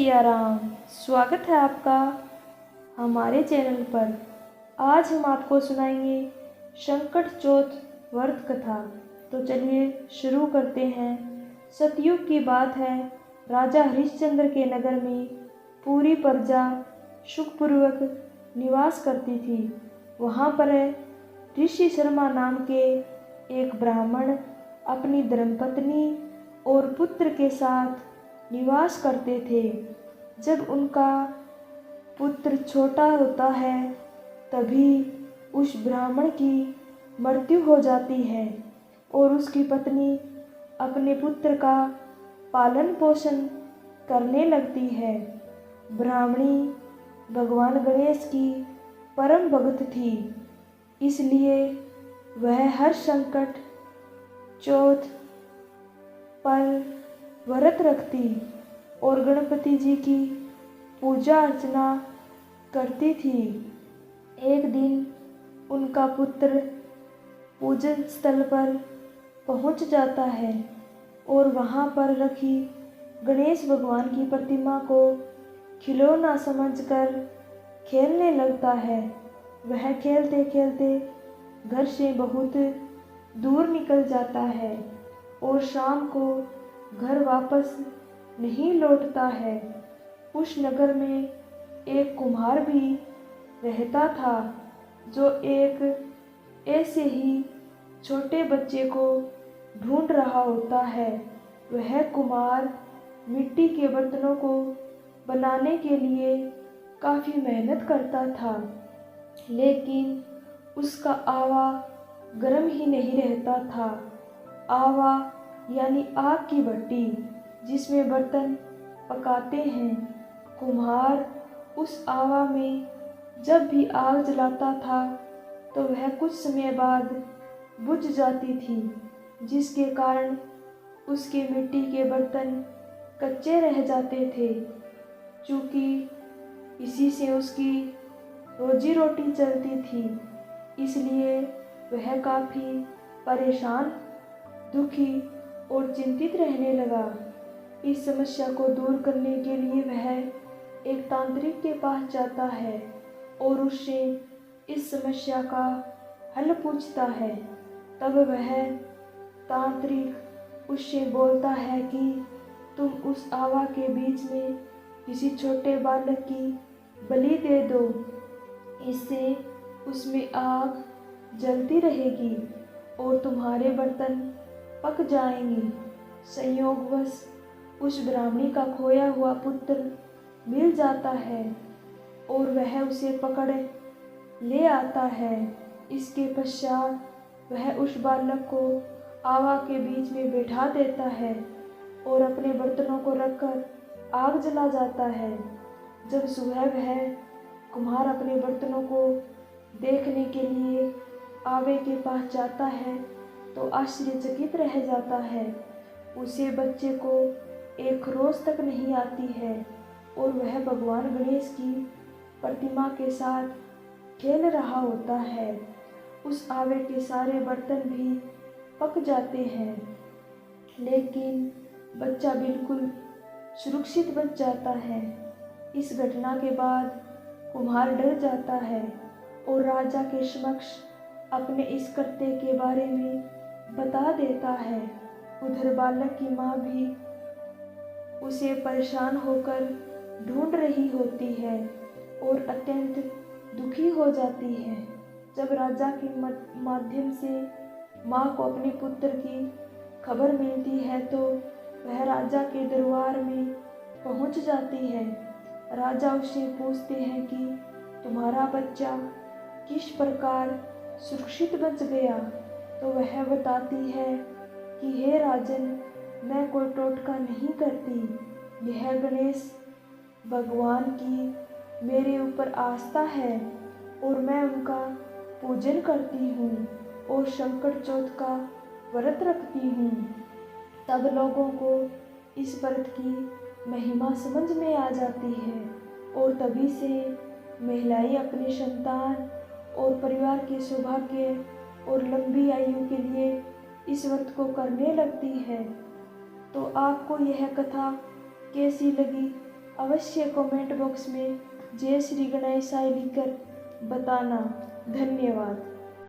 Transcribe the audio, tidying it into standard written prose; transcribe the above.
सिया राम। स्वागत है आपका हमारे चैनल पर। आज हम आपको सुनाएंगे संकट चौथ व्रत कथा। तो चलिए शुरू करते हैं। सतयुग की बात है। राजा हरिश्चंद्र के नगर में पूरी प्रजा सुखपूर्वक निवास करती थी। वहाँ पर ऋषि शर्मा नाम के एक ब्राह्मण अपनी धर्मपत्नी और पुत्र के साथ निवास करते थे। जब उनका पुत्र छोटा होता है तभी उस ब्राह्मण की मृत्यु हो जाती है और उसकी पत्नी अपने पुत्र का पालन पोषण करने लगती है। ब्राह्मणी भगवान गणेश की परम भक्त थी, इसलिए वह हर संकट चौथ पर व्रत रखती और गणपति जी की पूजा अर्चना करती थी। एक दिन उनका पुत्र पूजन स्थल पर पहुंच जाता है और वहां पर रखी गणेश भगवान की प्रतिमा को खिलौना समझकर खेलने लगता है। वह खेलते खेलते घर से बहुत दूर निकल जाता है और शाम को घर वापस नहीं लौटता है। उस नगर में एक कुम्हार भी रहता था जो एक ऐसे ही छोटे बच्चे को ढूंढ रहा होता है। वह कुम्हार मिट्टी के बर्तनों को बनाने के लिए काफ़ी मेहनत करता था, लेकिन उसका आवा गर्म ही नहीं रहता था। आवा यानी आग की भट्टी जिसमें बर्तन पकाते हैं। कुम्हार उस आवा में जब भी आग जलाता था तो वह कुछ समय बाद बुझ जाती थी, जिसके कारण उसके मिट्टी के बर्तन कच्चे रह जाते थे। चूँकि इसी से उसकी रोजी रोटी चलती थी, इसलिए वह काफ़ी परेशान, दुखी और चिंतित रहने लगा। इस समस्या को दूर करने के लिए वह एक तांत्रिक के पास जाता है और उससे इस समस्या का हल पूछता है। तब वह तांत्रिक उससे बोलता है कि तुम उस आवा के बीच में किसी छोटे बालक की बलि दे दो, इससे उसमें आग जलती रहेगी और तुम्हारे बर्तन पक जाएंगे। संयोगवश उस ब्राह्मणी का खोया हुआ पुत्र मिल जाता है और वह उसे पकड़ ले आता है। इसके पश्चात वह उस बालक को आवा के बीच में बैठा देता है और अपने बर्तनों को रखकर आग जला जाता है। जब सुबह वह कुम्हार अपने बर्तनों को देखने के लिए आवे के पास जाता है तो आश्चर्यचकित रह जाता है। उसे बच्चे को एक खरोच तक नहीं आती है और वह भगवान गणेश की प्रतिमा के साथ खेल रहा होता है। उस आवे के सारे बर्तन भी पक जाते हैं, लेकिन बच्चा बिल्कुल सुरक्षित बच जाता है। इस घटना के बाद कुम्हार डर जाता है और राजा के समक्ष अपने इस कृत्य के बारे में बता देता है। उधर बालक की माँ भी उसे परेशान होकर ढूंढ रही होती है और अत्यंत दुखी हो जाती है। जब राजा के माध्यम से माँ को अपने पुत्र की खबर मिलती है तो वह राजा के दरबार में पहुंच जाती है। राजा उससे पूछते हैं कि तुम्हारा बच्चा किस प्रकार सुरक्षित बच गया। तो वह बताती है कि हे राजन, मैं कोई टोटका नहीं करती। यह गणेश भगवान की मेरे ऊपर आस्था है और मैं उनका पूजन करती हूँ और संकट चौथ का व्रत रखती हूँ। तब लोगों को इस व्रत की महिमा समझ में आ जाती है और तभी से महिलाएं अपने संतान और परिवार के सौभाग्य और लंबी आयु के लिए इस व्रत को करने लगती है। तो आपको यह कथा कैसी लगी अवश्य कमेंट बॉक्स में जय श्री गणेशाय लिखकर बताना। धन्यवाद।